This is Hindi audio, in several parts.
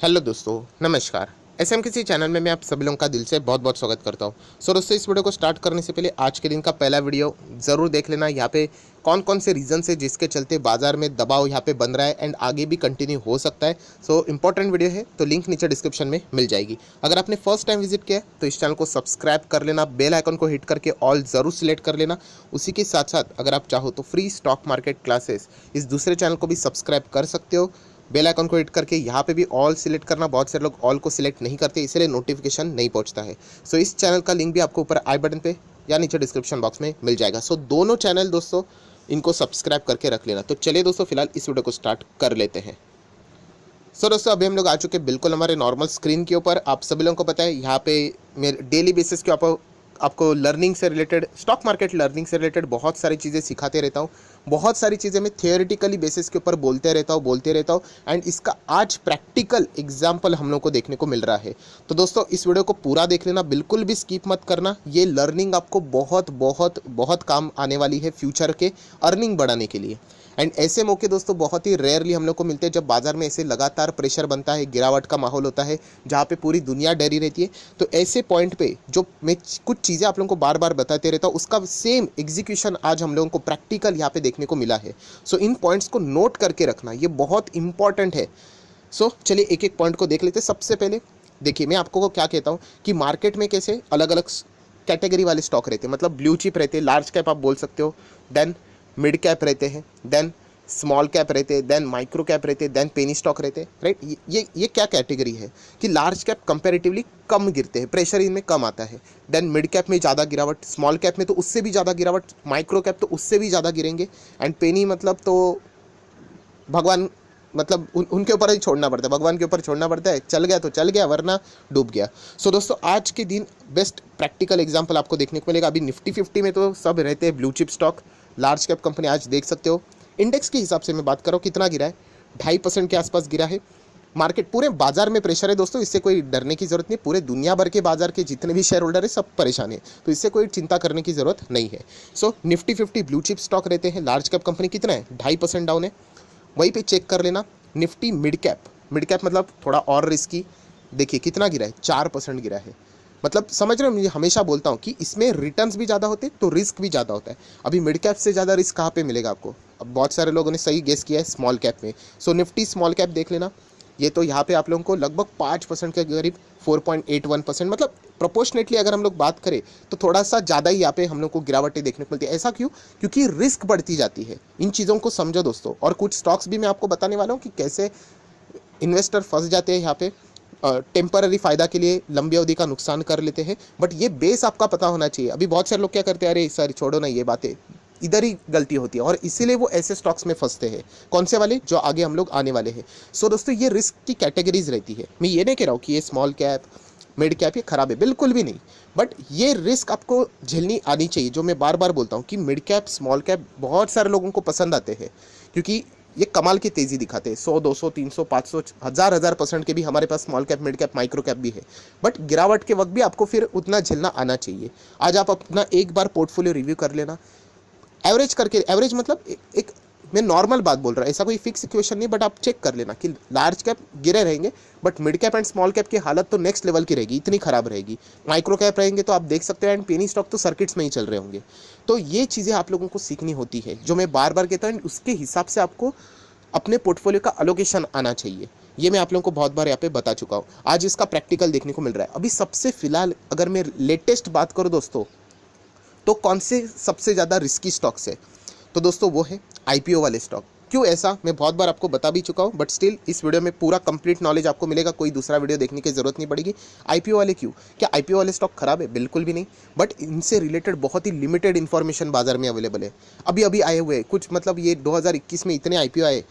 हेलो दोस्तों, नमस्कार। एसएम किसी चैनल में मैं आप सभी लोगों का दिल से बहुत बहुत स्वागत करता हूं। दोस्तों, इस वीडियो को स्टार्ट करने से पहले आज के दिन का पहला वीडियो ज़रूर देख लेना। यहाँ पे कौन कौन से रीज़न है जिसके चलते बाजार में दबाव यहाँ पे बन रहा है एंड आगे भी कंटिन्यू हो सकता है। इंपॉर्टेंट वीडियो है, तो लिंक नीचे डिस्क्रिप्शन में मिल जाएगी। अगर आपने फर्स्ट टाइम विजिट किया है तो इस चैनल को सब्सक्राइब कर लेना, बेल आइकन को हिट करके ऑल ज़रूर सिलेक्ट कर लेना। उसी के साथ साथ अगर आप चाहो तो फ्री स्टॉक मार्केट क्लासेस इस दूसरे चैनल को भी सब्सक्राइब कर सकते हो। बेल आइकन को हिट करके यहाँ पे भी ऑल सिलेक्ट करना। बहुत सारे लोग ऑल को सिलेक्ट नहीं करते, इसलिए नोटिफिकेशन नहीं पहुँचता है। इस चैनल का लिंक भी आपको ऊपर आई बटन पे या नीचे डिस्क्रिप्शन बॉक्स में मिल जाएगा। दोनों चैनल दोस्तों इनको सब्सक्राइब करके रख लेना। तो चलिए दोस्तों, फिलहाल इस वीडियो को स्टार्ट कर लेते हैं। दोस्तों, अभी हम लोग आ चुके हैं बिल्कुल हमारे नॉर्मल स्क्रीन के ऊपर। आप सभी लोगों को पता है यहाँ पे मेरे डेली बेसिस के ऊपर आपको लर्निंग से रिलेटेड, स्टॉक मार्केट लर्निंग से रिलेटेड बहुत सारी चीज़ें सिखाते रहता हूँ। बहुत सारी चीज़ें मैं थियोरेटिकली बेसिस के ऊपर बोलते रहता हूँ एंड इसका आज प्रैक्टिकल एग्जाम्पल हम लोग को देखने को मिल रहा है। तो दोस्तों, इस वीडियो को पूरा देख लेना, बिल्कुल भी स्किप मत करना। ये लर्निंग आपको बहुत बहुत बहुत काम आने वाली है फ्यूचर के अर्निंग बढ़ाने के लिए। एंड ऐसे मौके दोस्तों बहुत ही रेयरली हम लोग को मिलते हैं, जब बाजार में ऐसे लगातार प्रेशर बनता है, गिरावट का माहौल होता है, जहाँ पे पूरी दुनिया डरी रहती है। तो ऐसे पॉइंट पे जो मैं कुछ चीज़ें आप लोगों को बार बार बताते रहता हूँ, उसका सेम एग्जीक्यूशन आज हम लोगों को प्रैक्टिकल यहाँ पे देखने को मिला है। इन पॉइंट्स को नोट करके रखना, ये बहुत इंपॉर्टेंट है। चलिए एक एक पॉइंट को देख लेते हैं। सबसे पहले देखिए, मैं आपको क्या कहता हूँ कि मार्केट में कैसे अलग अलग कैटेगरी वाले स्टॉक रहते हैं। मतलब ब्लू चिप रहते हैं, लार्ज कैप आप बोल सकते हो, देन मिड कैप रहते हैं, देन स्मॉल कैप रहते हैं, देन माइक्रो कैप रहते हैं, देन पेनी स्टॉक रहते हैं, राइट। ये क्या कैटेगरी है कि लार्ज कैप कंपैरेटिवली कम गिरते हैं, प्रेशर इनमें कम आता है। देन मिड कैप में ज़्यादा गिरावट, स्मॉल कैप में तो उससे भी ज़्यादा गिरावट, माइक्रो कैप तो उससे भी ज़्यादा गिरेंगे, एंड पेनी मतलब तो भगवान, मतलब उनके ऊपर ही छोड़ना पड़ता है, भगवान के ऊपर छोड़ना पड़ता है। चल गया तो चल गया, वरना डूब गया। दोस्तों, आज के दिन बेस्ट प्रैक्टिकल एग्जांपल आपको देखने को मिलेगा। अभी निफ्टी 50 में तो सब रहते हैं blue chip stock, large cap company. आज देख सकते हो इंडेक्स के हिसाब से मैं बात कर रहा हूँ, कितना गिरा है, 2.5% के आसपास गिरा है। मार्केट पूरे बाजार में प्रेशर है दोस्तों, इससे कोई डरने की जरूरत नहीं। पूरे दुनिया भर के बाजार के जितने भी शेयर होल्डर है सब परेशान है, तो इससे कोई चिंता करने की जरूरत नहीं है। निफ्टी 50 ब्लू चिप स्टॉक रहते हैं, लार्ज कैप कंपनी कितना है, 2.5% डाउन है। वहीं पे चेक कर लेना निफ्टी मिड कैप मतलब थोड़ा और रिस्की। देखिए कितना गिरा है, 4% गिरा है। मतलब समझ रहे हो, मैं हमेशा बोलता हूँ कि इसमें रिटर्न्स भी ज़्यादा होते हैं तो रिस्क भी ज़्यादा होता है। अभी मिड कैप से ज़्यादा रिस्क कहाँ पे मिलेगा आपको? अब बहुत सारे लोगों ने सही गेस किया है स्मॉल कैप में। निफ्टी स्मॉल कैप देख लेना, ये तो यहाँ पे आप लोगों को लगभग 5% के करीब, 4.81%, मतलब प्रोपोर्शनेटली अगर हम लोग बात करें तो थोड़ा सा ज़्यादा ही यहाँ पे हम लोग को गिरावटें देखने को मिलती है। ऐसा क्यों? क्योंकि रिस्क बढ़ती जाती है। इन चीज़ों को समझो दोस्तों। और कुछ स्टॉक्स भी मैं आपको बताने वाला हूँ कि कैसे इन्वेस्टर फंस जाते हैं यहाँ पे, टेम्पररी फ़ायदा के लिए लंबी अवधि का नुकसान कर लेते हैं। बट ये बेस आपका पता होना चाहिए। अभी बहुत सारे लोग क्या करते हैं, अरे सर छोड़ो ना ये बातें, इधर ही गलती होती है और इसीलिए वो ऐसे स्टॉक्स में फंसते हैं। कौन से वाले? जो आगे हम लोग आने वाले हैं। दोस्तों, ये रिस्क की कैटेगरीज रहती है। मैं ये नहीं कह रहा हूँ कि ये स्मॉल कैप मिड कैप ये खराब है, बिल्कुल भी नहीं। बट ये रिस्क आपको झेलनी आनी चाहिए। जो मैं बार बार बोलता हूँ कि मिड कैप स्मॉल कैप बहुत सारे लोगों को पसंद आते हैं, क्योंकि ये कमाल की तेज़ी दिखाते हैं। 100, 200, 300, 500, हज़ार % के भी हमारे पास small cap, mid cap, micro cap भी है। बट गिरावट के वक्त भी आपको फिर उतना झेलना आना चाहिए। आज आप अपना एक बार पोर्टफोलियो रिव्यू कर लेना, एवरेज करके। एवरेज मतलब एक मैं नॉर्मल बात बोल रहा हूँ, ऐसा कोई फिक्स इक्वेशन नहीं, बट आप चेक कर लेना कि लार्ज कैप गिरे रहेंगे but mid cap and small cap की हालत तो नेक्स्ट लेवल की रहेगी, इतनी खराब रहेगी। माइक्रो कैप रहेंगे तो आप देख सकते हैं, एंड पेनी स्टॉक तो सर्किट्स में ही चल रहे होंगे। तो ये चीज़ें आप लोगों को सीखनी होती है, जो मैं बार बार कहता हूँ। उसके हिसाब से आपको अपने पोर्टफोलियो का अलोकेशन आना चाहिए। ये मैं आप लोगों को बहुत बार यहाँ पे बता चुका हूँ। आज इसका प्रैक्टिकल देखने को मिल रहा है। अभी सबसे फिलहाल अगर मैं लेटेस्ट बात करूँ दोस्तों, तो कौन से सबसे ज़्यादा रिस्की स्टॉक्स है? तो दोस्तों वो है आईपीओ वाले स्टॉक। क्यों ऐसा मैं बहुत बार आपको बता भी चुका हूँ, बट स्टिल इस वीडियो में पूरा कंप्लीट नॉलेज आपको मिलेगा, कोई दूसरा वीडियो देखने की जरूरत नहीं पड़ेगी। आईपीओ वाले क्यों? क्या आईपीओ वाले स्टॉक खराब है? बिल्कुल भी नहीं। बट इनसे रिलेटेड बहुत ही लिमिटेड इन्फॉर्मेशन बाजार में अवेलेबल है। अभी अभी आए हुए कुछ, मतलब ये 2021 में इतने आईपीओ आए,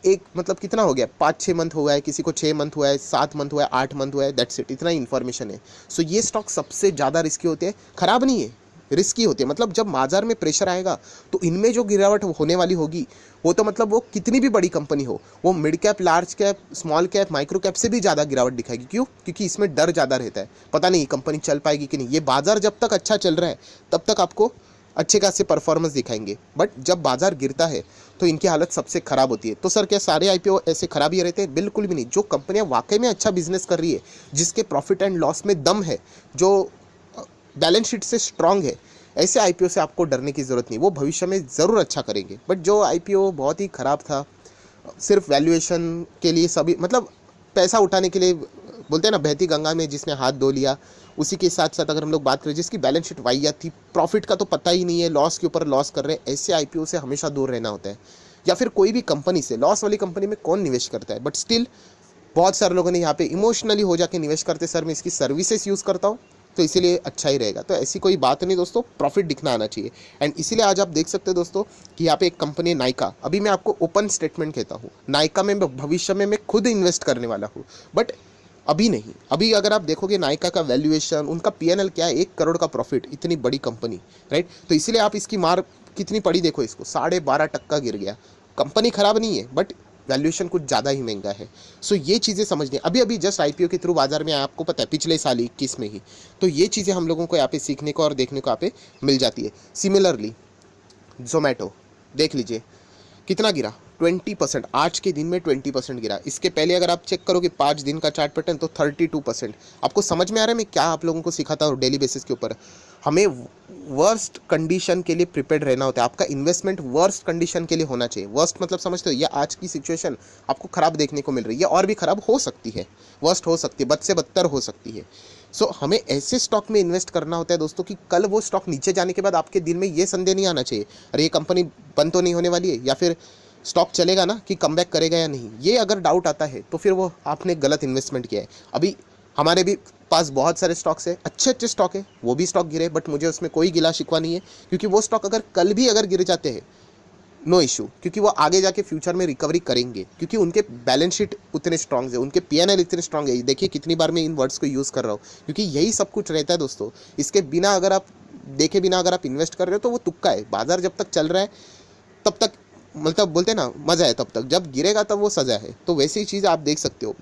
एक मतलब कितना हो गया, 5-6 मंथ हुआ है, किसी को 6 मंथ हुआ है, 7 मंथ हुआ है, 8 मंथ हुआ है, दैट्स इट, इतना ही इन्फॉर्मेशन है। ये स्टॉक सबसे ज़्यादा रिस्की होते हैं, खराब नहीं है, रिस्की होती है। मतलब जब बाजार में प्रेशर आएगा तो इनमें जो गिरावट होने वाली होगी, वो तो मतलब वो कितनी भी बड़ी कंपनी हो, वो mid cap, large cap, small cap, micro cap से भी ज़्यादा गिरावट दिखाएगी। क्यों? क्योंकि इसमें डर ज़्यादा रहता है, पता नहीं कंपनी चल पाएगी कि नहीं। ये बाजार जब तक अच्छा चल रहा है तब तक आपको अच्छे खासे परफॉर्मेंस दिखाएंगे, बट जब बाजार गिरता है तो इनकी हालत सबसे खराब होती है। तो सर क्या सारे आईपीओ ऐसे खराब ही रहते हैं? बिल्कुल भी नहीं। जो कंपनियां वाकई में अच्छा बिजनेस कर रही है, जिसके प्रॉफिट एंड लॉस में दम है, जो बैलेंस शीट से स्ट्रांग है, ऐसे आईपीओ से आपको डरने की ज़रूरत नहीं। वो भविष्य में ज़रूर अच्छा करेंगे। बट जो आईपीओ बहुत ही ख़राब था, सिर्फ वैल्यूएशन के लिए, सभी मतलब पैसा उठाने के लिए, बोलते हैं ना बहती गंगा में जिसने हाथ धो लिया, उसी के साथ साथ अगर हम लोग बात करें जिसकी बैलेंस शीट वाहियात थी, प्रॉफिट का तो पता ही नहीं है, लॉस के ऊपर लॉस कर रहे हैं, ऐसे आईपीओ से हमेशा दूर रहना होता है। या फिर कोई भी कंपनी से, लॉस वाली कंपनी में कौन निवेश करता है? बट स्टिल बहुत सारे लोगों ने यहाँ पे इमोशनली हो जाके निवेश करते, सर मैं इसकी सर्विसेज यूज़ करता हूँ तो इसीलिए अच्छा ही रहेगा। तो ऐसी कोई बात नहीं दोस्तों, प्रॉफिट दिखना आना चाहिए। एंड इसीलिए आज आप देख सकते हो दोस्तों कि यहाँ पे एक कंपनी है नायका। अभी मैं आपको ओपन स्टेटमेंट कहता हूँ, नायका में भविष्य में मैं खुद इन्वेस्ट करने वाला हूँ, बट अभी नहीं। अभी अगर आप देखोगे नायका का वैल्यूएशन, उनका पीएनएल क्या है, 1 करोड़ का प्रॉफिट, इतनी बड़ी कंपनी, राइट। तो इसीलिए आप इसकी मार कितनी पड़ी देखो, इसको 12.5% गिर गया। कंपनी खराब नहीं है, बट वैल्यूएशन कुछ ज़्यादा ही महंगा है। सो ये चीज़ें समझनी, अभी अभी जस्ट आईपीओ के थ्रू बाजार में आया, आपको पता है पिछले साल 21 में ही। तो ये चीज़ें हम लोगों को यहाँ पे सीखने को और देखने को यहाँ पे मिल जाती है। सिमिलरली जोमेटो देख लीजिए कितना गिरा, 20%। आज के दिन में 20% गिरा। इसके पहले अगर आप चेक करोगे 5 दिन का चार्ट पैटर्न तो 32%। आपको समझ में आ रहा है मैं क्या आप लोगों को सिखाता हूँ डेली बेसिस के ऊपर? हमें वर्स्ट कंडीशन के लिए प्रिपेयर्ड रहना होता है। आपका इन्वेस्टमेंट वर्स्ट कंडीशन के लिए होना चाहिए। वर्स्ट मतलब समझते हो, ये आज की सिचुएशन आपको खराब देखने को मिल रही है, और भी खराब हो सकती है, वर्स्ट हो सकती है, बद से बदतर हो सकती है। सो हमें ऐसे स्टॉक में इन्वेस्ट करना होता है दोस्तों कि कल वो स्टॉक नीचे जाने के बाद आपके दिल में ये संदेह नहीं आना चाहिए, अरे ये कंपनी बंद तो नहीं होने वाली है, या फिर स्टॉक चलेगा ना, कि कमबैक करेगा या नहीं। ये अगर डाउट आता है तो फिर वो आपने गलत इन्वेस्टमेंट किया है। अभी हमारे भी पास बहुत सारे स्टॉक्स है, अच्छे अच्छे स्टॉक है, वो भी स्टॉक गिरे, बट मुझे उसमें कोई गिला शिकवा नहीं है, क्योंकि वो स्टॉक अगर कल भी अगर गिर जाते हैं, नो इशू, क्योंकि वो आगे जाके फ्यूचर में रिकवरी करेंगे, क्योंकि उनके बैलेंस शीट उतने स्ट्रांग है, उनके पीएनएल इतने स्ट्रांग है। देखिए कितनी बार मैं इन वर्ड्स को यूज़ कर रहा हूँ, क्योंकि यही सब कुछ रहता है दोस्तों। इसके बिना अगर आप देखे बिना अगर आप इन्वेस्ट कर रहे हो तो वो तुक्का है। बाजार जब तक चल रहा है तब तक, मतलब बोलते हैं ना मज़ा है, तब तक, जब गिरेगा तब वो सज़ा है। तो वैसी ही चीज़ आप देख सकते हो।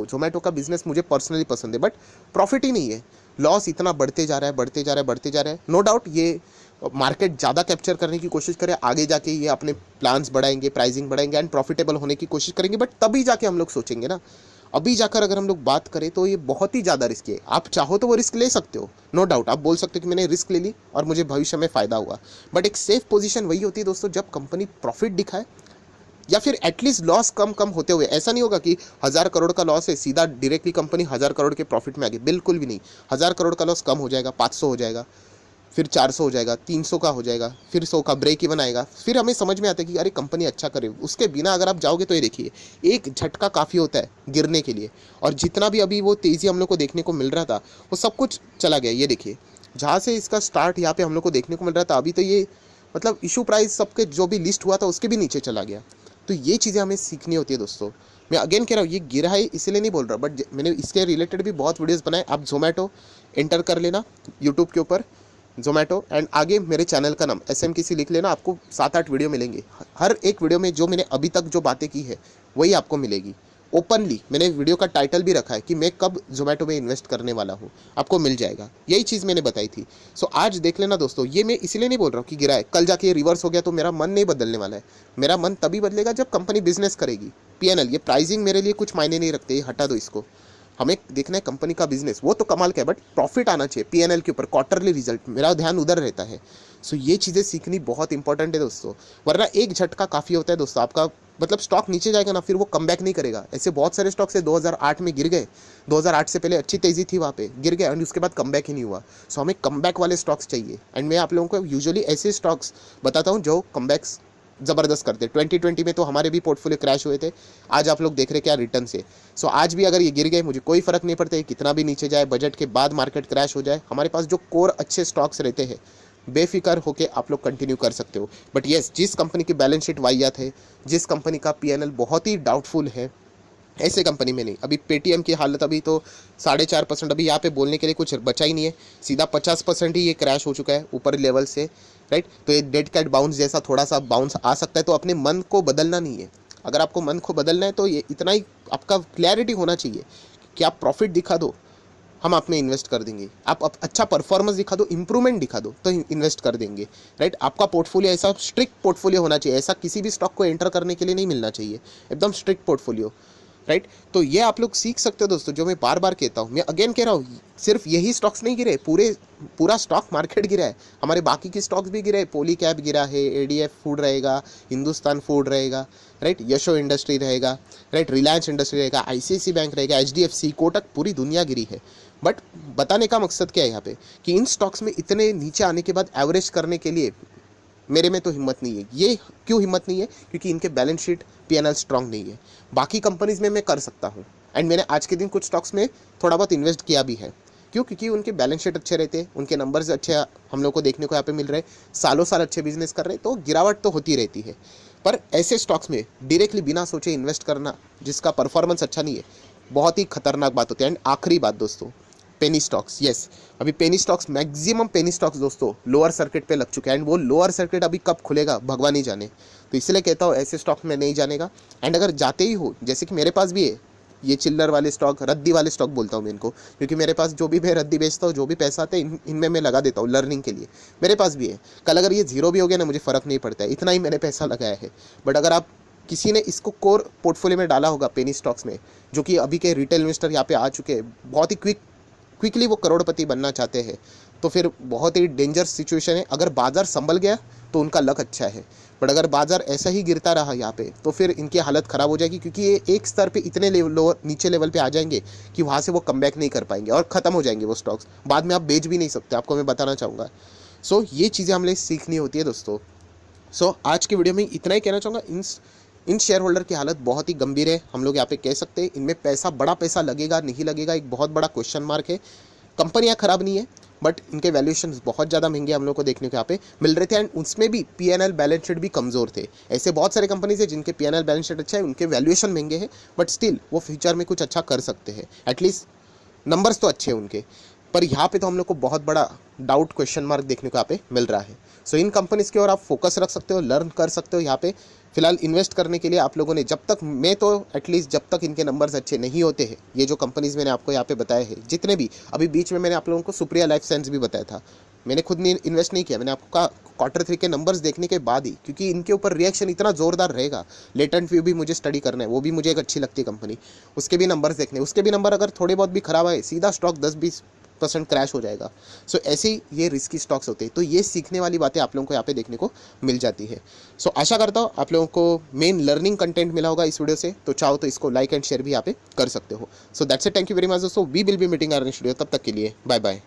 जोमेटो का बिजनेस मुझे पर्सनली पसंद है, बट प्रॉफिट ही नहीं है, लॉस इतना बढ़ते जा रहा है, बढ़ते जा रहा है, बढ़ते जा रहा है। नो डाउट ये मार्केट ज़्यादा कैप्चर करने की कोशिश करे, आगे जाके ये अपने प्लान्स बढ़ाएंगे, प्राइसिंग बढ़ाएंगे एंड प्रॉफिटेबल होने की कोशिश करेंगे, बट तभी जाके हम लोग सोचेंगे ना। अभी जाकर अगर हम लोग बात करें तो ये बहुत ही ज़्यादा रिस्क है। आप चाहो तो वो रिस्क ले सकते हो, नो डाउट, आप बोल सकते हो कि मैंने रिस्क ले ली और मुझे भविष्य में फ़ायदा हुआ, बट एक सेफ पोजीशन वही होती है दोस्तों जब कंपनी प्रॉफिट दिखाए, या फिर एटलीस्ट लॉस कम कम होते हुए। ऐसा नहीं होगा कि 1000 करोड़ का लॉस है, सीधा डायरेक्टली कंपनी 1000 करोड़ के प्रॉफिट में आ गई, बिल्कुल भी नहीं। 1000 करोड़ का लॉस कम हो जाएगा, 500 हो जाएगा, फिर 400 हो जाएगा, 300 का हो जाएगा, फिर 100 का ब्रेक इवन आएगा। फिर हमें समझ में आता है कि अरे कंपनी अच्छा करे। उसके बिना अगर आप जाओगे तो ये देखिए, एक झटका काफ़ी होता है गिरने के लिए, और जितना भी अभी वो तेज़ी हम लोग को देखने को मिल रहा था वो सब कुछ चला गया। ये देखिए जहाँ से इसका स्टार्ट यहाँ पे हम लोग को देखने को मिल रहा था, अभी तो ये मतलब इशू प्राइस सबके जो भी लिस्ट हुआ था उसके भी नीचे चला गया। तो ये चीज़ें हमें सीखनी होती है दोस्तों। मैं अगेन कह रहा हूँ ये गिरा है इसलिए नहीं बोल रहा, बट मैंने इसके रिलेटेड भी बहुत वीडियोस बनाए। आप जोमेटो एंटर कर लेना यूट्यूब के ऊपर, जोमेटो, एंड आगे मेरे चैनल का नाम SMKC लिख लेना, आपको 7-8 वीडियो मिलेंगे। हर एक वीडियो में जो मैंने अभी तक जो बातें की है वही आपको मिलेगी। ओपनली मैंने वीडियो का टाइटल भी रखा है कि मैं कब जोमेटो में इन्वेस्ट करने वाला हूँ, आपको मिल जाएगा। यही चीज़ मैंने बताई थी। सो आज देख लेना दोस्तों, ये मैं इसलिए नहीं बोल रहा हूँ कि गिरा है, कल जाके ये रिवर्स हो गया तो मेरा मन नहीं बदलने वाला है। मेरा मन तभी बदलेगा जब कंपनी बिजनेस करेगी। पीएनएल, ये प्राइसिंग मेरे लिए कुछ मायने नहीं रखते, हटा दो इसको। हमें देखना है कंपनी का बिजनेस, वो तो कमाल का है, बट प्रॉफिट आना चाहिए पीएनएल के ऊपर, क्वार्टरली रिजल्ट, मेरा ध्यान उधर रहता है। सो ये चीज़ें सीखनी बहुत इंपॉर्टेंट है दोस्तों, वरना एक झटका काफ़ी होता है दोस्तों। आपका मतलब स्टॉक नीचे जाएगा ना, फिर वो कमबैक नहीं करेगा। ऐसे बहुत सारे स्टॉक्स है 2008 में गिर गए, 2008 से पहले अच्छी तेज़ी थी, वहाँ पे गिर गए एंड उसके बाद कमबैक ही नहीं हुआ। सो हमें कमबैक वाले स्टॉक्स चाहिए, एंड मैं आप लोगों को यूजुअली ऐसे स्टॉक्स बताता हूँ जो कमबैक्स ज़बरदस्त करते। 2020 में तो हमारे भी पोर्टफोलियो क्रैश हुए थे, आज आप लोग देख रहे क्या रिटर्न से। सो आज भी अगर ये गिर गए मुझे कोई फ़र्क नहीं पड़ता है, कितना भी नीचे जाए, बजट के बाद मार्केट क्रैश हो जाए, हमारे पास जो कोर अच्छे स्टॉक्स रहते हैं बेफिक्र होकर आप लोग कंटिन्यू कर सकते हो। बट येस, जिस कंपनी की बैलेंस शीट वाहियात है, जिस कंपनी का पीएनएल बहुत ही डाउटफुल है, ऐसे कंपनी में नहीं। अभी पेटीएम की हालत अभी तो 4.5%, अभी यहाँ पे बोलने के लिए कुछ बचा ही नहीं है, सीधा 50% ही ये क्रैश हो चुका है ऊपर लेवल से, राइट। तो ये डेड कैट बाउंस जैसा थोड़ा सा बाउंस आ सकता है, तो अपने मन को बदलना नहीं है। अगर आपको मन को बदलना है तो ये इतना ही आपका क्लैरिटी होना चाहिए कि आप प्रॉफिट दिखा दो, हम आप में इन्वेस्ट कर देंगे। आप अच्छा परफॉर्मेंस दिखा दो, इंप्रूवमेंट दिखा दो तो इन्वेस्ट कर देंगे, राइट। आपका पोर्टफोलियो ऐसा स्ट्रिक्ट पोर्टफोलियो होना चाहिए, ऐसा किसी भी स्टॉक को एंटर करने के लिए नहीं मिलना चाहिए, एकदम स्ट्रिक्ट पोर्टफोलियो, राइट। तो ये आप लोग सीख सकते हो दोस्तों, जो मैं बार बार कहता हूँ। मैं अगेन कह रहा हूँ, सिर्फ यही स्टॉक्स नहीं गिरे, पूरा स्टॉक मार्केट गिरा है, हमारे बाकी के स्टॉक्स भी गिरे। पोली कैप गिरा है, एडीएफ फूड रहेगा, हिंदुस्तान फूड रहेगा, राइट, यशो इंडस्ट्री रहेगा, राइट, रिलायंस इंडस्ट्री रहेगा, आईसीआईसी बैंक रहेगा, एचडीएफसी, कोटक, पूरी दुनिया गिरी है। बट बताने का मकसद क्या है यहाँ पे, कि इन स्टॉक्स में इतने नीचे आने के बाद एवरेज करने के लिए मेरे में तो हिम्मत नहीं है। ये क्यों हिम्मत नहीं है? क्योंकि इनके बैलेंस शीट पीएनएल स्ट्रांग नहीं है। बाकी कंपनीज में मैं कर सकता हूँ, एंड मैंने आज के दिन कुछ स्टॉक्स में थोड़ा बहुत इन्वेस्ट किया भी है। क्यों? क्योंकि उनके बैलेंस शीट अच्छे रहते हैं, उनके नंबर्स अच्छे हम लोग को देखने को यहाँ पे मिल रहे हैं, सालों साल अच्छे बिजनेस कर रहे हैं, तो गिरावट तो होती रहती है। पर ऐसे स्टॉक्स में डायरेक्टली बिना सोचे इन्वेस्ट करना, जिसका परफॉर्मेंस अच्छा नहीं है, बहुत ही खतरनाक बात होती है। एंड आखिरी बात दोस्तों, पेनी स्टॉक्स, यस, अभी penny stocks, maximum penny stocks दोस्तों लोअर सर्किट पे लग चुके हैं, एंड वो लोअर सर्किट अभी कब खुलेगा भगवान ही जाने। तो इसलिए कहता हूँ ऐसे स्टॉक में नहीं जानेगा। एंड अगर जाते ही हो, जैसे कि मेरे पास भी है ये चिल्लर वाले स्टॉक, रद्दी वाले स्टॉक बोलता हूँ मैं इनको, क्योंकि मेरे पास जो भी मैं रद्दी बेचता हूँ, जो भी पैसा आता है इनमें मैं लगा देता हूँ लर्निंग के लिए। मेरे पास भी है, कल अगर ये जीरो भी हो गया ना, मुझे फ़र्क नहीं पड़ता है, इतना ही मैंने पैसा लगाया है। बट अगर आप किसी ने इसको कोर पोर्टफोलियो में डाला होगा पेनी स्टॉक्स में, जो कि अभी के रिटेल इन्वेस्टर यहाँ पे आ चुके हैं, बहुत ही क्विकली वो करोड़पति बनना चाहते हैं, तो फिर बहुत ही डेंजरस सिचुएशन है। अगर बाजार संभल गया तो उनका लक अच्छा है, बट अगर बाजार ऐसा ही गिरता रहा यहाँ पे, तो फिर इनकी हालत ख़राब हो जाएगी, क्योंकि ये एक स्तर पे इतने नीचे लेवल पे आ जाएंगे कि वहाँ से वो कमबैक नहीं कर पाएंगे और ख़त्म हो जाएंगे वो स्टॉक्स। बाद में आप बेच भी नहीं सकते, आपको मैं बताना चाहूँगा। सो ये चीज़ें हमें सीखनी होती है दोस्तों। सो आज की वीडियो में इतना ही कहना चाहूँगा। इन शेयर होल्डर की हालत बहुत ही गंभीर है, हम लोग यहाँ पे कह सकते हैं। इनमें बड़ा पैसा लगेगा नहीं लगेगा, एक बहुत बड़ा क्वेश्चन मार्क है। कंपनियां खराब नहीं है, बट इनके वैल्यूएशंस बहुत ज़्यादा महंगे हम लोग को देखने को यहाँ पे मिल रहे थे, एंड उसमें भी पीएनएल बैलेंस शीट भी कमज़ोर थे। ऐसे बहुत सारे कंपनीज है जिनके पीएनएल बैलेंस शीट अच्छा है, उनके वैल्यूएशन महंगे हैं, बट स्टिल वो फ्यूचर में कुछ अच्छा कर सकते हैं, एटलीस्ट नंबर्स तो अच्छे हैं उनके। पर यहाँ पे तो हम लोग को बहुत बड़ा डाउट, क्वेश्चन मार्क देखने को यहाँ पे मिल रहा है। सो इन कंपनीज़ की ओर आप फोकस रख सकते हो, लर्न कर सकते हो। यहाँ पे फिलहाल इन्वेस्ट करने के लिए आप लोगों ने, जब तक मैं तो एटलीस्ट जब तक इनके नंबर्स अच्छे नहीं होते हैं, ये जो कंपनीज़ मैंने आपको यहाँ पे बताए हैं जितने भी, अभी बीच में मैंने आप लोगों को सुप्रिया लाइफ साइंस भी बताया था, मैंने खुद नहीं इन्वेस्ट नहीं किया, मैंने आपको कहा Q3 के नंबर्स देखने के बाद ही, क्योंकि इनके ऊपर रिएक्शन इतना ज़ोरदार रहेगा। लेटेंट व्यू भी मुझे स्टडी करना है, वो भी मुझे एक अच्छी लगती है कंपनी, उसके भी नंबर्स देखने, उसके भी नंबर अगर थोड़े बहुत भी खराब आए, सीधा स्टॉक 10-20% क्रैश हो जाएगा। सो ऐसे ही ये रिस्की स्टॉक्स होते हैं। तो ये सीखने वाली बातें आप लोगों को यहाँ पे देखने को मिल जाती है। सो आशा करता हूँ आप लोगों को मेन लर्निंग कंटेंट मिला होगा इस वीडियो से। तो चाहो तो इसको लाइक एंड शेयर भी यहाँ पे कर सकते हो। So that's it, thank you very much दोस्तों। We will be meeting our next video, तब तक के लिए बाय बाय।